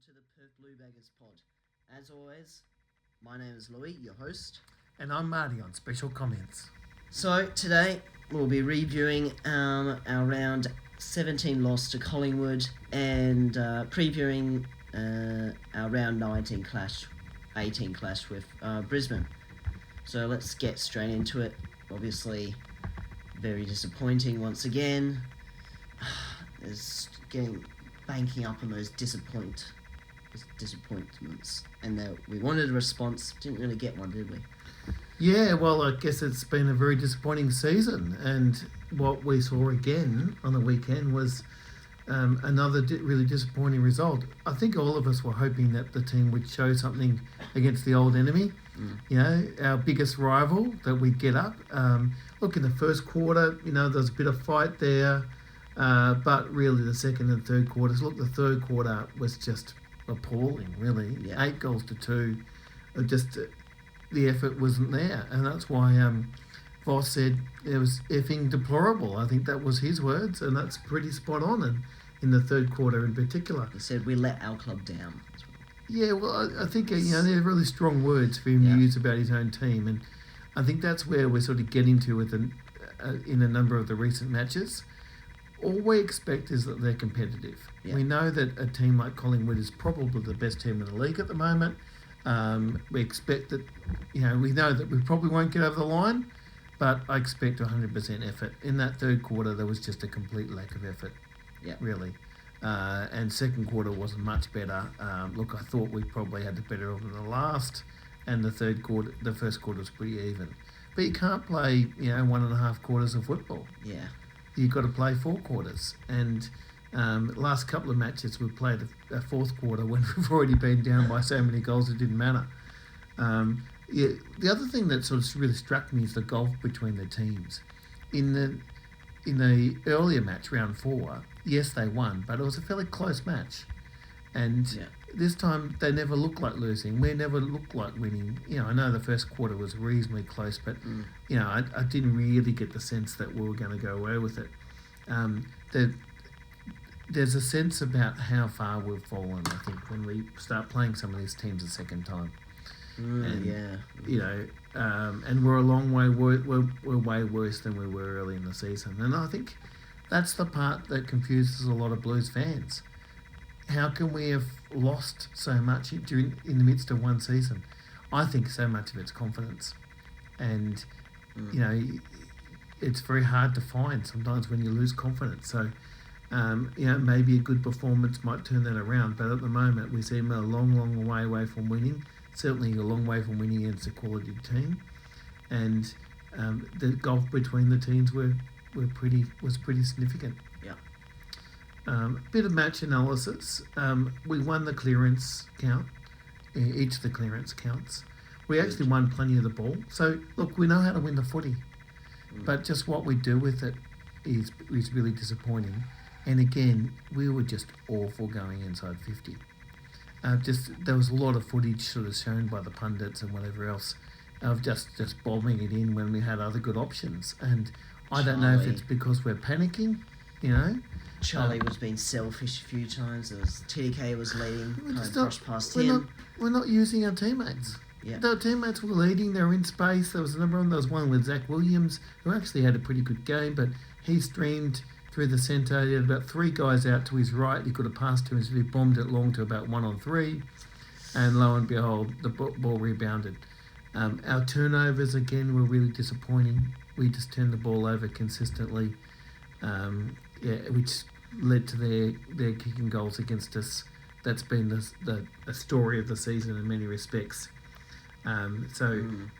to the Perth Blue Baggers pod. As always, my name is Louis, your host. And I'm Marty on special comments. So today we'll be reviewing our round 17 loss to Collingwood and previewing our round 18 clash with Brisbane. So let's get straight into it. Obviously, very disappointing once again. It's banking up on those disappointments, and that we wanted a response, didn't really get one, did we? Yeah, well, I guess it's been a very disappointing season, and what we saw again on the weekend was another really disappointing result. I think all of us were hoping that the team would show something against the old enemy, you know, our biggest rival, that we'd get up. Look, in the first quarter, you know, there was a bit of fight there, but really the second and third quarters, look, the third quarter was just appalling, really. Yeah. 8 goals to 2, just the effort wasn't there, and that's why Voss said it was effing deplorable. I think that was his words, and that's pretty spot on, and in the third quarter in particular. He said we let our club down. Yeah, well, I think, you know, they're really strong words for him to use about his own team, and I think that's where we're sort of getting to with in a number of the recent matches. All we expect is that they're competitive. Yeah. We know that a team like Collingwood is probably the best team in the league at the moment. We expect that, you know, we know that we probably won't get over the line, but I expect 100% effort. In that third quarter, there was just a complete lack of effort, really. And second quarter wasn't much better. Look, I thought we probably had the better of the last, and the first quarter was pretty even. But you can't play, you know, 1.5 quarters of football. Yeah. You've got to play 4 quarters. And last couple of matches, we played a fourth quarter when we've already been down by so many goals it didn't matter. The other thing that sort of really struck me is the gulf between the teams. In the earlier match, round 4, yes, they won, but it was a fairly close match. And this time, they never looked like losing. We never looked like winning. You know, I know the first quarter was reasonably close, but, you know, I didn't really get the sense that we were going to go away with it. There's a sense about how far we've fallen, I think, when we start playing some of these teams a second time. You know, and we're a long way, we're way worse than we were early in the season. And I think that's the part that confuses a lot of Blues fans. How can we have lost so much in the midst of one season? I think so much of it's confidence. And, you know, it's very hard to find sometimes when you lose confidence. So, you know, maybe a good performance might turn that around. But at the moment, we seem a long way away from winning. Certainly a long way from winning against a quality team. And the gulf between the teams was pretty significant. Yeah. Bit of match analysis. We won the clearance count, each of the clearance counts. We actually won plenty of the ball. So, look, we know how to win the footy. But just what we do with it is really disappointing. And again, we were just awful going inside 50. There was a lot of footage sort of shown by the pundits and whatever else of just bombing it in when we had other good options. And I don't know if it's because we're panicking, you know. Charlie was being selfish a few times. TDK was leading, kind of brushed past him. We're not using our teammates. Yeah. The teammates were leading, they were in space. There was a number of them. There was one with Zach Williams, who actually had a pretty good game, but he streamed through the centre. He had about 3 guys out to his right. He could have passed to him, so he bombed it long to about 1-on-3. And lo and behold, the ball rebounded. Our turnovers, again, were really disappointing. We just turned the ball over consistently, which led to their kicking goals against us. That's been the story of the season in many respects. You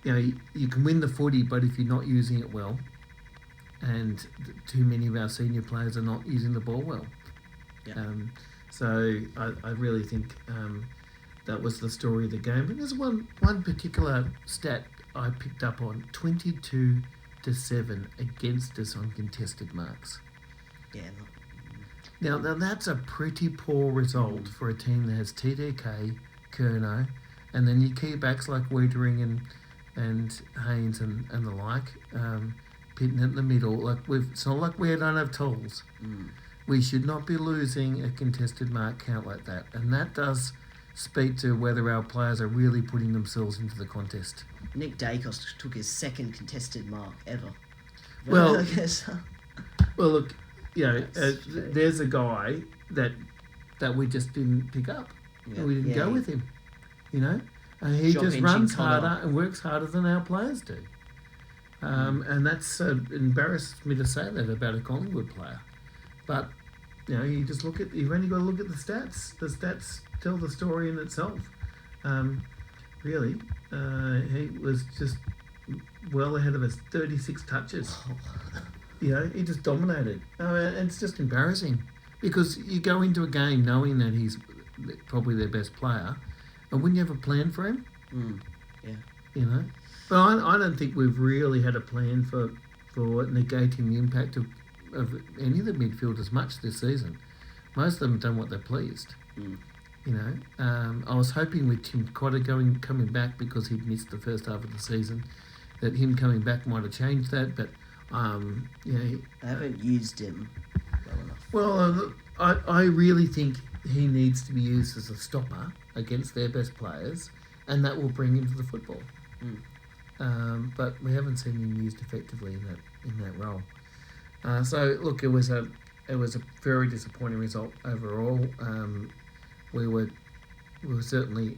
know, you can win the footy, but if you're not using it well, and too many of our senior players are not using the ball well. So I really think that was the story of the game. But there's one particular stat I picked up on: 22-7 against us on contested marks. Yeah. Now that's a pretty poor result for a team that has TDK, Curnow, and then your key backs like Wiedering and Haynes and the like, pitting it in the middle. It's not like we don't have tools. we should not be losing a contested mark count like that. And that does speak to whether our players are really putting themselves into the contest. Nick Dacos took his second contested mark ever. Well, I guess. Well, look, there's a guy that we just didn't pick up. Yeah. We didn't go with him. He just runs harder and works harder than our players do. And that's embarrassed me to say that about a Collingwood player. But, you only got to look at the stats. The stats tell the story in itself. Really, he was just well ahead of us, 36 touches. He just dominated. It's just embarrassing because you go into a game knowing that he's probably their best player, and wouldn't you have a plan for him? Yeah. But I don't think we've really had a plan for negating the impact of any of the midfielders much this season. Most of them have done what they're pleased. I was hoping with Tim Cotter coming back because he'd missed the first half of the season, that him coming back might have changed that, but they haven't used him well enough. Well, I really think he needs to be used as a stopper against their best players, and that will bring him to the football. But we haven't seen him used effectively in that role. So look, it was a very disappointing result overall. We were certainly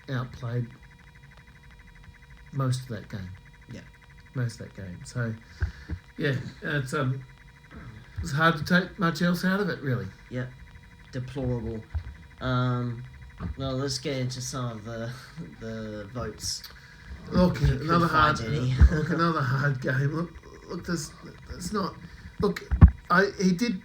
outplayed most of that game. Yeah. Most of that game. So, it's hard to take much else out of it, really. Yeah, deplorable. Well, let's get into some of the votes. Look, another hard game. Look, there's not. Look, he did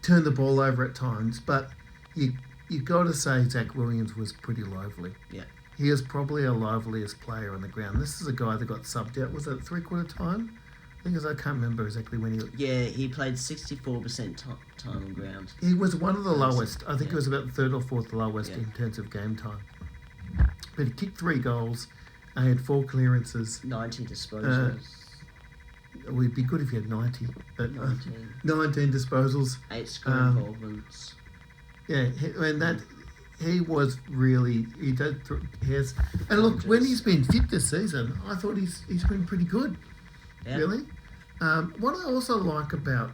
turn the ball over at times, but you got to say Zach Williams was pretty lively. Yeah. He is probably our liveliest player on the ground. This is a guy that got subbed out. Was it 3/4 time? I can't remember exactly when he... Yeah, he played 64% time on ground. He was one of the lowest. I think it was about third or fourth lowest in terms of game time. But he kicked 3 goals. He had 4 clearances. 19 disposals. It would be good if he had 90. But 19 disposals. 8 score involvements. Yeah, and that... He was really... And look, when he's been fit this season, I thought he's been pretty good. Yeah. Really. What I also like about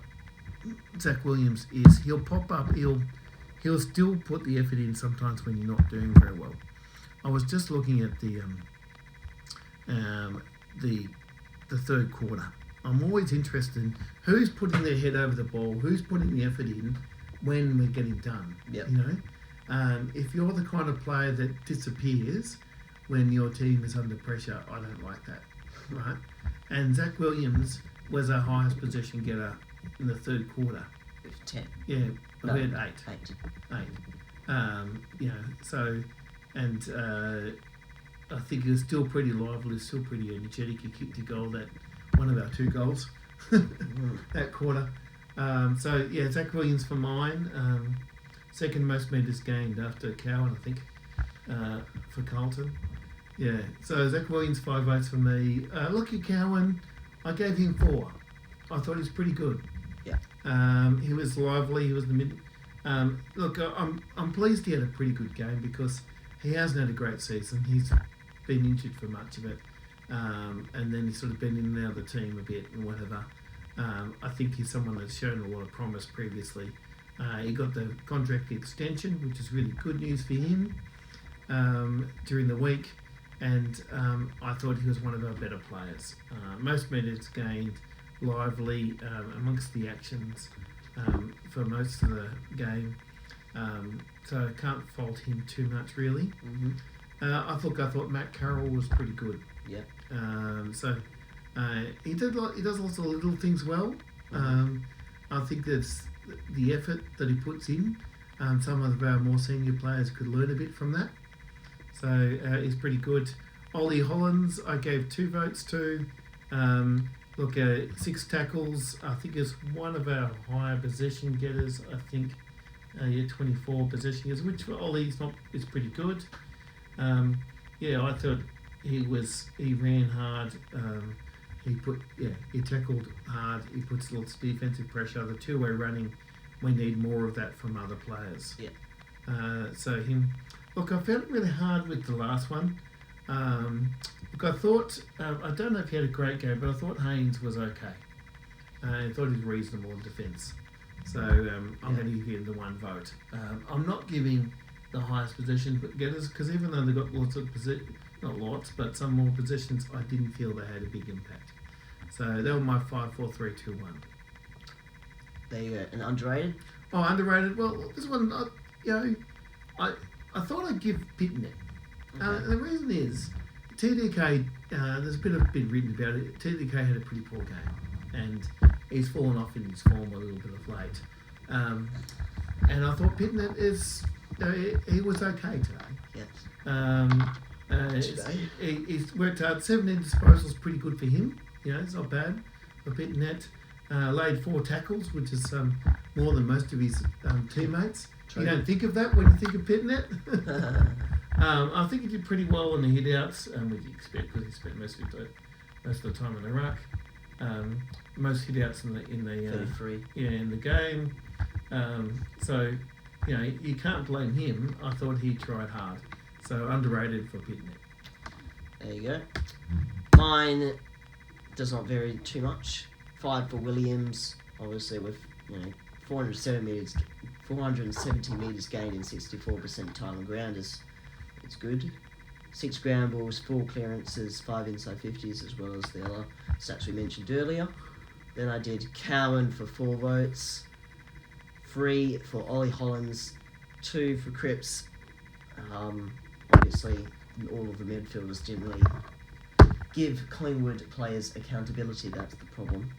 Zach Williams is he'll pop up. He'll still put the effort in sometimes when you're not doing very well. I was just looking at the third quarter. I'm always interested in who's putting their head over the ball, who's putting the effort in when we're getting done. Yep. If you're the kind of player that disappears when your team is under pressure, I don't like that, right? And Zach Williams was our highest possession getter in the third quarter. With 10. Yeah, no, we had 8. So, and I think he was still pretty lively, still pretty energetic. He kicked a goal, one of our 2 goals that quarter. Zach Williams for mine. Second most metres gained after Cowan, I think, for Carlton. Yeah, so Zach Williams, 5 votes for me. Lucky Cowan, I gave him 4. I thought he was pretty good. Yeah. He was lively. He was the mid. I'm pleased he had a pretty good game because he hasn't had a great season. He's been injured for much of it, and then he's sort of been in and out of the team a bit and whatever. I think he's someone that's shown a lot of promise previously. He got the contract extension, which is really good news for him during the week. And I thought he was one of our better players. Most minutes gained, lively amongst the actions for most of the game. So I can't fault him too much, really. Mm-hmm. I thought Matt Carroll was pretty good. Yeah. He does lots of little things well. I think that's the effort that he puts in. Some of our more senior players could learn a bit from that. So he's pretty good. Ollie Hollins, I gave 2 votes to. 6 tackles. I think is one of our higher possession getters. I think 24 possession getters, which for Ollie is pretty good. I thought he ran hard. He tackled hard. He puts lots of defensive pressure. The 2-way running we need more of that from other players. Yeah. So him, look, I found it really hard with the last one. Look, I thought, I don't know if he had a great game, but I thought Haynes was okay. I thought he was reasonable in defence. So I'm going to give him the one vote. I'm not giving the highest position getters, because even though they got lots of not lots, but some more positions, I didn't feel they had a big impact. So they were my 5, 4, 3, 2, 1. There you go. And underrated? Oh, underrated. Well, this one, I thought I'd give Pitnet. Okay. The reason is TDK. There's been written about it. TDK had a pretty poor game, and he's fallen off in his form a little bit of late. And I thought Pitnet is. He was okay today. Yes. He's worked hard. 17 disposals, pretty good for him. It's not bad for Pitnet. Laid 4 tackles, which is more than most of his teammates. True. You don't think of that when you think of Pitnet. I think he did pretty well on the hit-outs, which you expect because he spent most of the time in the ruck. Most hit-outs in the 33. in the game. So you can't blame him. I thought he tried hard. So underrated for Pitnet. There you go. Mine does not vary too much. 5 for Williams, obviously with 470 metres gained in 64% time on ground it's good. 6 ground balls, 4 clearances, 5 inside 50s, as well as the other stats we mentioned earlier. Then I did Cowan for 4 votes, 3 for Ollie Hollins, 2 for Cripps. Obviously, all of the midfielders didn't really give Collingwood players accountability. That's the problem.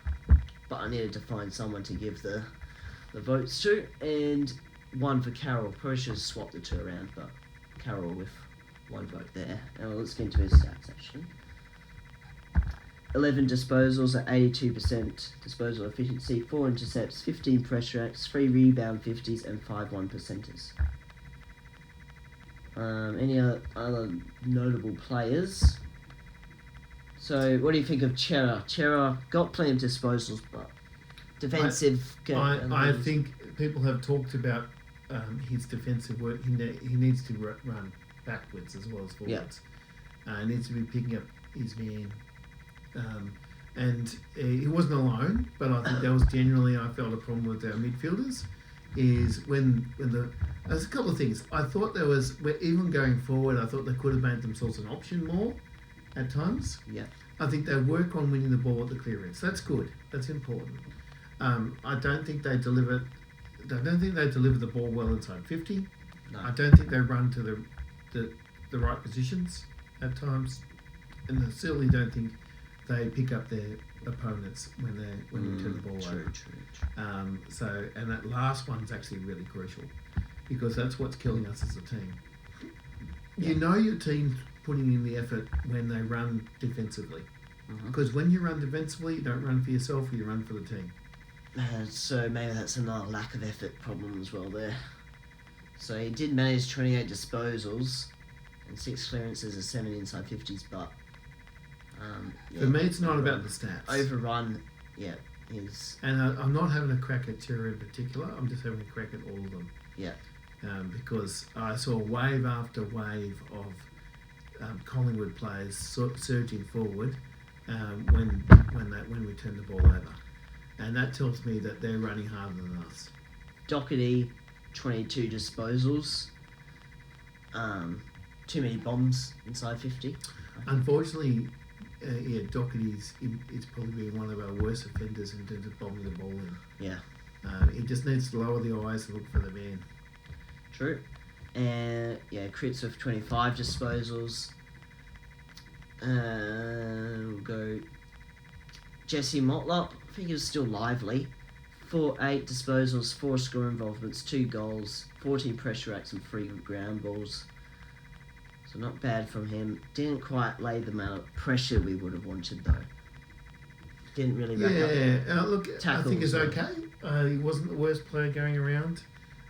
But I needed to find someone to give the votes to, and 1 for Carroll. Probably should have swapped the 2 around, but Carroll with 1 vote there. And let's get into his stats actually. 11 disposals at 82% disposal efficiency, 4 intercepts, 15 pressure acts, 3 rebound 50s, and 5 1%ers. Any other notable players? So, what do you think of Chera? Chera got plenty of disposals, but defensive. I think people have talked about his defensive work. He needs to run backwards as well as forwards. He needs to be picking up his man. And he wasn't alone, but I think that was generally, I felt, a problem with our midfielders. Is when there's a couple of things. I thought even going forward, I thought they could have made themselves an option more at times. Yeah. I think they work on winning the ball at the clearance. That's good. That's important. I don't think they deliver the ball well inside 50. No. I don't think they run to the right positions at times, and I certainly don't think they pick up their opponents when you turn the ball over. True. So, and that last one's actually really crucial because that's what's killing us as a team. Yeah. You know your team's putting in the effort when they run defensively, because when you run defensively, you don't run for yourself, you run for the team. So maybe that's another lack of effort problem as well there. So he did manage 28 disposals and 6 clearances and 7 inside 50s, but for me, it's not about the stats. Overrun, is. And I'm not having a crack at Chera in particular. I'm just having a crack at all of them. Yeah. Because I saw wave after wave of Collingwood players surging forward when we turn the ball over, and that tells me that they're running harder than us. Doherty, 22 disposals. Too many bombs inside 50. Unfortunately, Doherty's is probably one of our worst offenders in terms of bombing the ball in. Yeah. He just needs to lower the eyes and look for the man. True. And Crits with 25 disposals. We'll go Jesse Motlop. I think he was still lively. 8 disposals, 4 score involvements, 2 goals, 14 pressure acts and 3 ground balls. So not bad from him. Didn't quite lay the amount of pressure we would have wanted though. Didn't really rack up look, tackles. I think it's okay. He wasn't the worst player going around.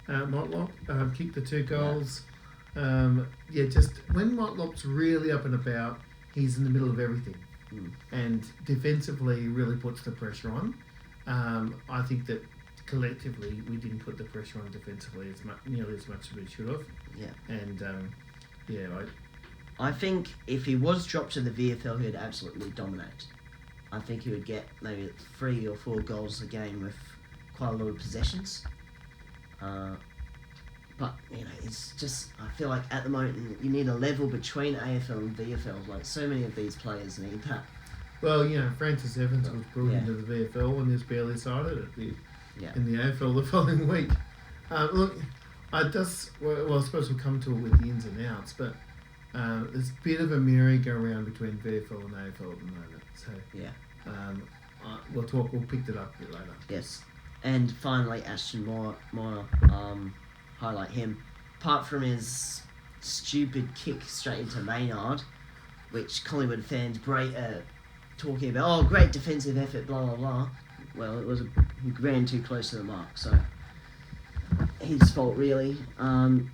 Motlop kicked the 2 goals. Just when Motlop's really up and about, he's in the middle of everything. And defensively, he really puts the pressure on. I think that collectively we didn't put the pressure on defensively nearly as much as we should have. Yeah. And I think if he was dropped to the VFL, he would absolutely dominate. I think he would get maybe 3 or 4 goals a game with quite a lot of possessions. But, it's just, I feel like at the moment you need a level between AFL and VFL. Like, so many of these players need that. Well, Francis Evans was brought into the VFL when he was barely sighted in the AFL the following week. Look, I suppose we'll come to it with the ins and outs, but there's a bit of a merry-go-round between VFL and AFL at the moment. So we'll pick that up a bit later. Yes. And finally, Ashton Moore, highlight him. Apart from his stupid kick straight into Maynard, which Collingwood fans talking about, great defensive effort, blah, blah, blah. Well, he ran too close to the mark, so his fault, really.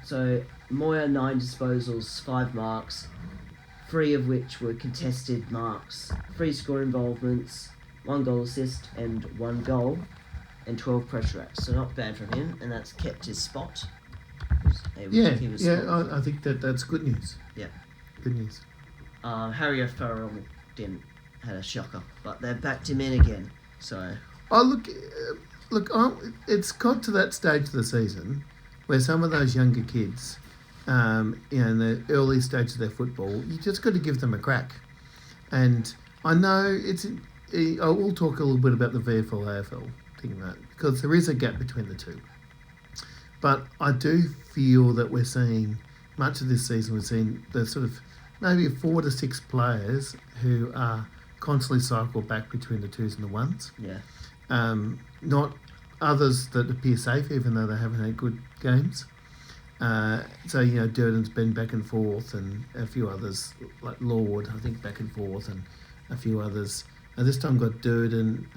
So Moya, 9 disposals, 5 marks, 3 of which were contested marks, 3 score involvements, 1 goal assist and 1 goal, and 12 pressure acts. So not bad from him, and that's kept his spot. I think that's good news. Yeah. Good news. Harry O'Farrell had a shocker, but they backed him in again. So. Oh, look! It's got to that stage of the season where some of those younger kids, in the early stage of their football, you just got to give them a crack. And I know I will talk a little bit about the VFL AFL thing, because there is a gap between the two. But I do feel that we're seeing much of this season. We're seeing the sort of maybe 4 to 6 players who are constantly cycled back between the 2s and the 1s. Yeah. Not others that appear safe, even though they haven't had good games. Durden's been back and forth, and a few others like Lord, I think, back and forth, and a few others. This time got Durden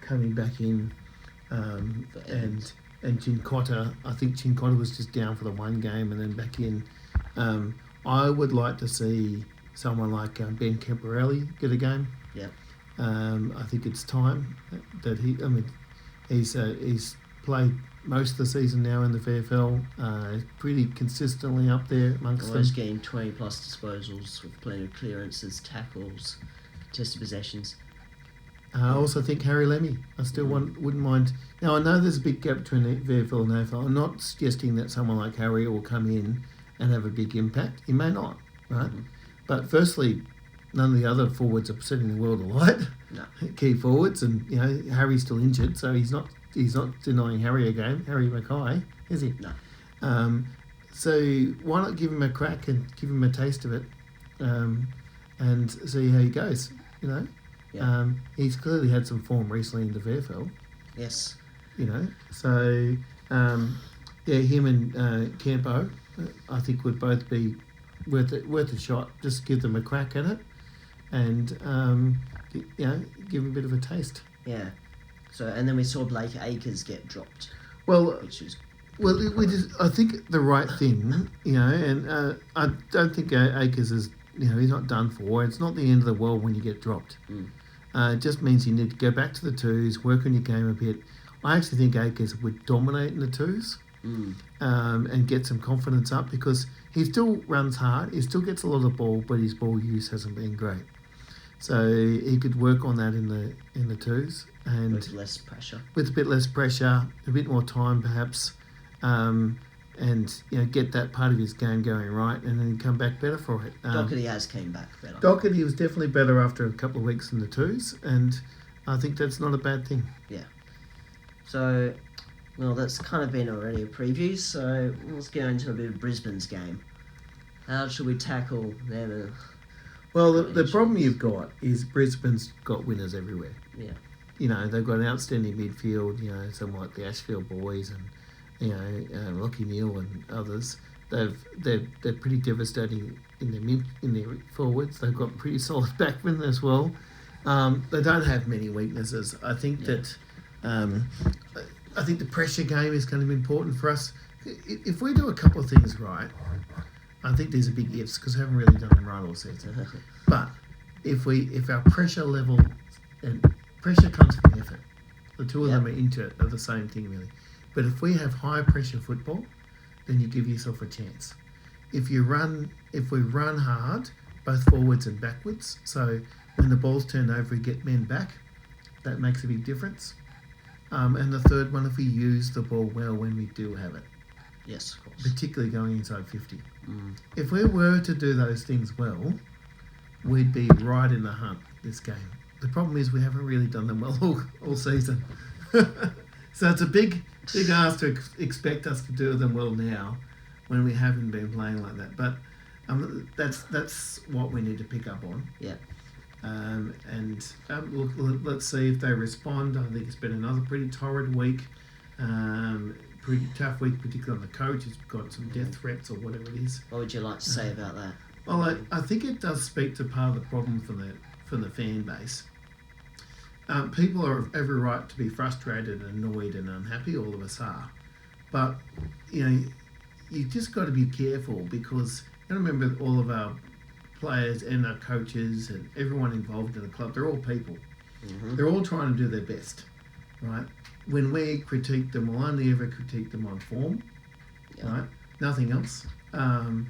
coming back in, and Chincotta. I think Chincotta was just down for the 1 game and then back in. I would like to see someone like Ben Camporelli get a game. Yeah. I think it's time that he's played most of the season now in the VFL. Pretty consistently up there amongst them. Always getting 20 plus disposals with plenty of clearances, tackles, tested possessions. I also think Harry Lemmy. I still wouldn't mind. Now, I know there's a big gap between the VFL and AFL. I'm not suggesting that someone like Harry will come in and have a big impact. He may not, right? Mm-hmm. But firstly, none of the other forwards are setting the world alight. No. Key forwards, and Harry's still injured, so he's not denying Harry a game. Harry Mackay, is he? No. So why not give him a crack and give him a taste of it, and see how he goes? Yeah. He's clearly had some form recently in the VFL. Yes. So him and Campo, I think would both be worth a shot. Just give them a crack at it, and give them a bit of a taste. Yeah. So and then we saw Blake Acres get dropped. Well, I think the right thing, and I don't think Acres is, he's not done for. It's not the end of the world when you get dropped. It just means you need to go back to the 2s, work on your game a bit. I actually think Acres would dominate in the 2s. And get some confidence up, because he still runs hard, he still gets a lot of ball, but his ball use hasn't been great. So he could work on that in the 2s, and with less pressure. With a bit less pressure, a bit more time perhaps, and get that part of his game going right, and then come back better for it. Doherty has came back better. Doherty was definitely better after a couple of weeks in the 2s, and I think that's not a bad thing. Yeah. So. Well, that's kind of been already a preview, so let's go into a bit of Brisbane's game. How should we tackle them? Well, the problem you've got is Brisbane's got winners everywhere. Yeah. They've got an outstanding midfield, someone like the Ashfield boys and Lockie Neal and others. They're pretty devastating in their forwards. They've got pretty solid backmen as well. They don't have many weaknesses. I think that I think the pressure game is going to be important for us. If we do a couple of things right, I think these are big ifs because we haven't really done them right all season. But if our pressure level, and pressure comes from effort, The two of them are into it, are the same thing really. But if we have high pressure football, then you give yourself a chance. If we run hard, both forwards and backwards, so when the ball's turned over, we get men back. That makes a big difference. And the third one, if we use the ball well when we do have it. Yes, of course. Particularly going inside 50. If we were to do those things well, we'd be right in the hunt this game. The problem is we haven't really done them well all season. So it's a big ask to expect us to do them well now when we haven't been playing like that. But that's what we need to pick up on. Yeah. Let's see if they respond. I think it's been another pretty torrid week. Pretty tough week, particularly on the coach. He's got some death threats or whatever it is. What would you like to say about that? Well, I think it does speak to part of the problem for the fan base. People have every right to be frustrated and annoyed and unhappy. All of us are. But, you just got to be careful because you remember all of our players and our coaches and everyone involved in the club, they're all people. Mm-hmm. They're all trying to do their best, right? When we critique them, we'll only ever critique them on form, right? Nothing else. That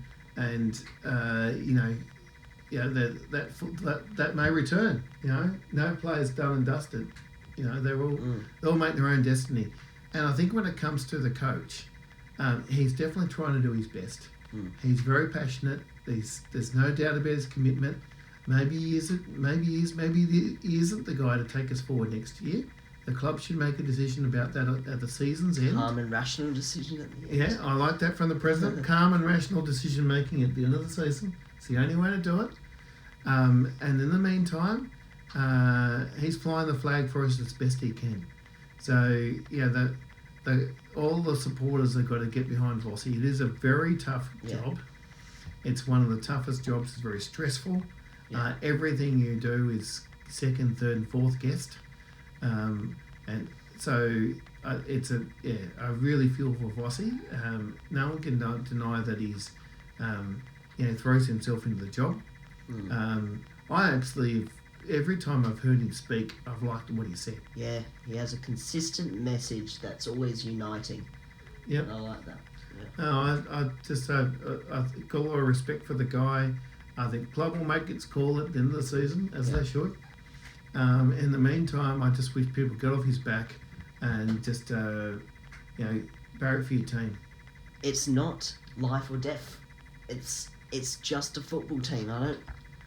may return. No player's done and dusted. They'll make their own destiny. And I think when it comes to the coach, he's definitely trying to do his best. He's very passionate. There's no doubt about his commitment. Maybe he isn't. Maybe he is. Maybe he isn't the guy to take us forward next year. The club should make a decision about that at the season's end. Calm and rational decision at the end. Yeah, I like that from the president. Calm and rational decision making at the end of the season. It's the only way to do it. And in the meantime, he's flying the flag for us as best he can. So all the supporters have got to get behind Vossi. It is a very tough job. It's one of the toughest jobs. It's very stressful. Yeah. Everything you do is second, third, and fourth guessed. And so I really feel for Vossi. No one can deny that he's throws himself into the job. I actually, every time I've heard him speak, I've liked what he said. Yeah, he has a consistent message that's always uniting. Yep. I like that. Yeah. No, I just I've got a lot of respect for the guy. I think club will make its call at the end of the season, as they should. In the meantime, I just wish people get off his back and just barrack for your team. It's not life or death. It's just a football team. I don't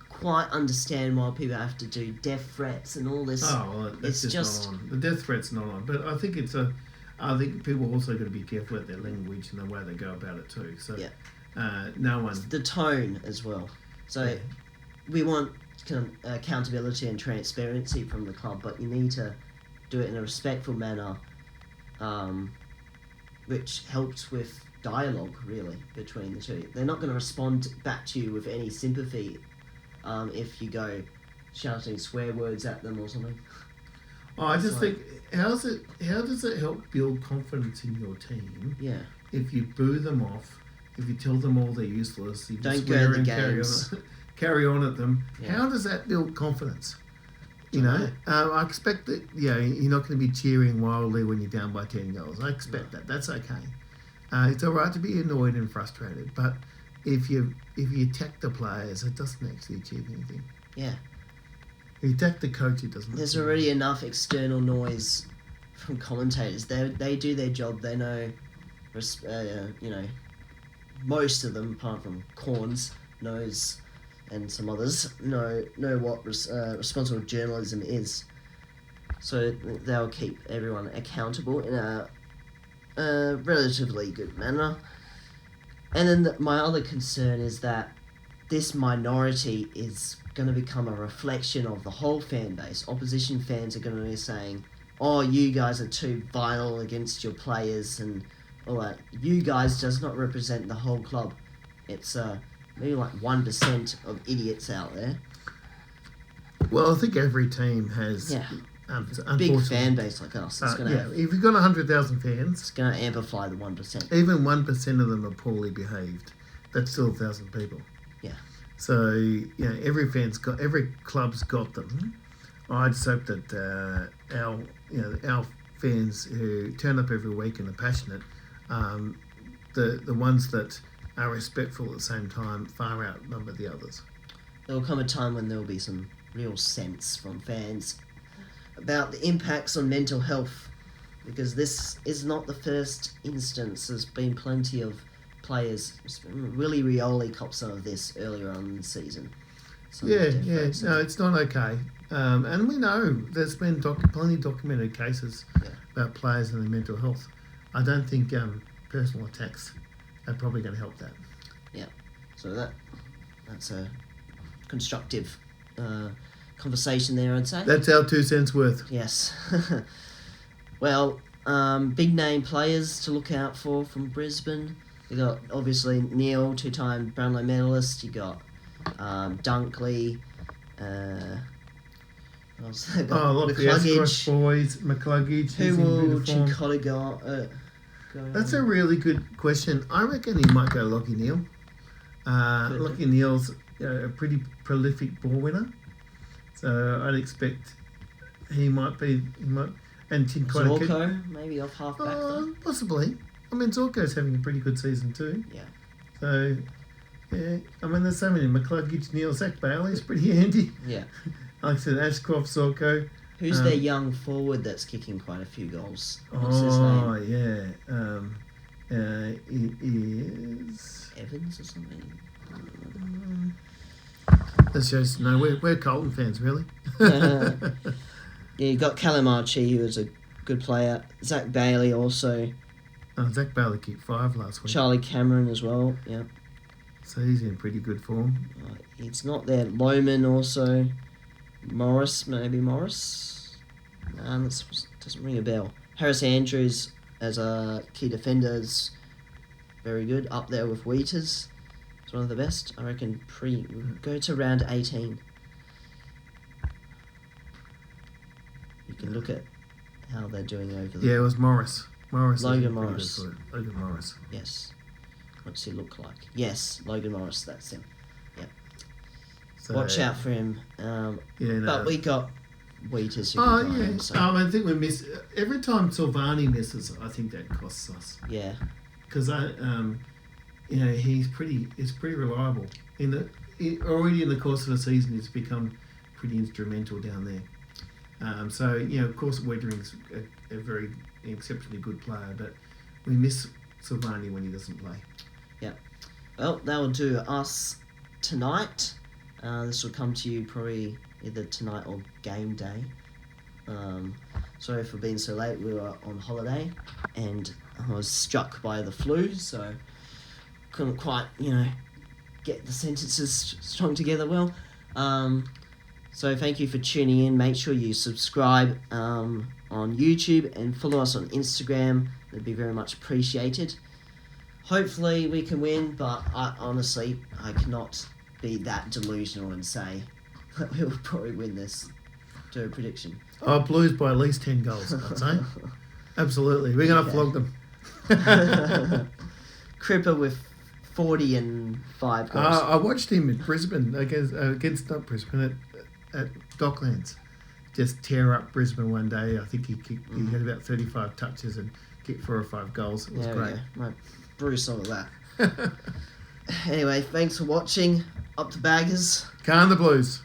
quite understand why people have to do death threats and all this. Oh, well, that's just not on. The death threat's not on. But I think I think people also got to be careful with their language and the way they go about it too. So no one. The tone as well. So we want accountability and transparency from the club, but you need to do it in a respectful manner, which helps with dialogue really between the two. They're not going to respond back to you with any sympathy if you go shouting swear words at them or something. I just think how does it help build confidence in your team? Yeah. If you boo them off, if you tell them all they're useless, if you don't swear go to the and games. carry on at them, how does that build confidence? I expect that you're not going to be cheering wildly when you're down by 10 goals. I expect that. That's okay. It's all right to be annoyed and frustrated, but if you attack the players, it doesn't actually achieve anything. Yeah. If you attack the coach, it doesn't. There's already enough external noise from commentators. They do their job. They know, most of them, apart from Corns, knows, and some others know what responsible journalism is. So they'll keep everyone accountable in a relatively good manner. And then my other concern is that this minority is going to become a reflection of the whole fan base. Opposition fans are going to be saying, oh, you guys are too vital against your players and all that. You guys does not represent the whole club. It's maybe like 1% of idiots out there. Well, I think every team has big fan base like us. It's if you've got 100,000 fans, it's going to amplify the 1%. Even 1% of them are poorly behaved. That's still 1,000 people. Yeah. So every club's got them. I just hope that our fans who turn up every week and are passionate, the ones that are respectful at the same time far outnumber the others. There will come a time when there will be some real sense from fans about the impacts on mental health, because this is not the first instance. There's been plenty of players. Willie Rioli copped some of this earlier on in the season. No, it's not okay. And we know there's been plenty of documented cases about players and their mental health. I don't think personal attacks are probably going to help that. Yeah, so that's a constructive conversation there, I'd say. That's our 2 cents worth. Yes. Well, big name players to look out for from Brisbane. You got obviously Neil, 2-time Brownlow medalist. You got Dunkley. The Ascroft boys, McCluggage. Who will Chicotta go? That's a really good question. I reckon he might go Lockie Neal. Lockie Neal's a pretty prolific ball winner, so I'd expect he might. And Zorko, maybe off half back. Possibly. I mean, Zorko's having a pretty good season too. Yeah. So, yeah. I mean, there's so many. McCluggage, Neal, Zach Bailey's pretty handy. Yeah. Like I said, Ashcroft, Zorko. Who's their young forward that's kicking quite a few goals? What's his name? Yeah. It is Evans or something. That's just we're Colton fans, really. Yeah, you got Callum Archie, who was a good player. Zach Bailey also. Zach Bailey kicked 5 last week. Charlie Cameron as well. Yeah. So he's in pretty good form. It's not there. Loman also. Morris. That doesn't ring a bell. Harris Andrews as a key defender is very good. Up there with Wheaters. It's one of the best. I reckon go to round 18. You can look at how they're doing over there. Yeah, it was Morris. Logan Morris. Logan Morris. Yes. What's he look like? Yes, Logan Morris, that's him. Yeah. So, watch out for him. But we got Wheaters who can drive him, so. I think we miss... Every time Silvani misses, I think that costs us. Yeah. Because, he's pretty reliable. Already in the course of the season, he's become pretty instrumental down there. Of course, Weddering's a very exceptionally good player, but we miss Silvani when he doesn't play. Yeah. Well, that will do us tonight. This will come to you probably either tonight or game day. Sorry for being so late. We were on holiday, and I was struck by the flu, so couldn't quite, get the sentences strung together well. So thank you for tuning in. Make sure you subscribe on YouTube and follow us on Instagram. That'd be very much appreciated. Hopefully we can win, but I cannot be that delusional and say that we'll probably win this. Do a prediction. Blues by at least 10 goals, I'd say. Absolutely. We're going to flog them. Cripper with 40 and 5 goals. I watched him at Brisbane against not Brisbane, at Docklands. Just tear up Brisbane one day. I think he had about 35 touches and kicked 4 or 5 goals. It was great. Might brew some of that. Anyway, thanks for watching. Up to Baggers. Can the Blues.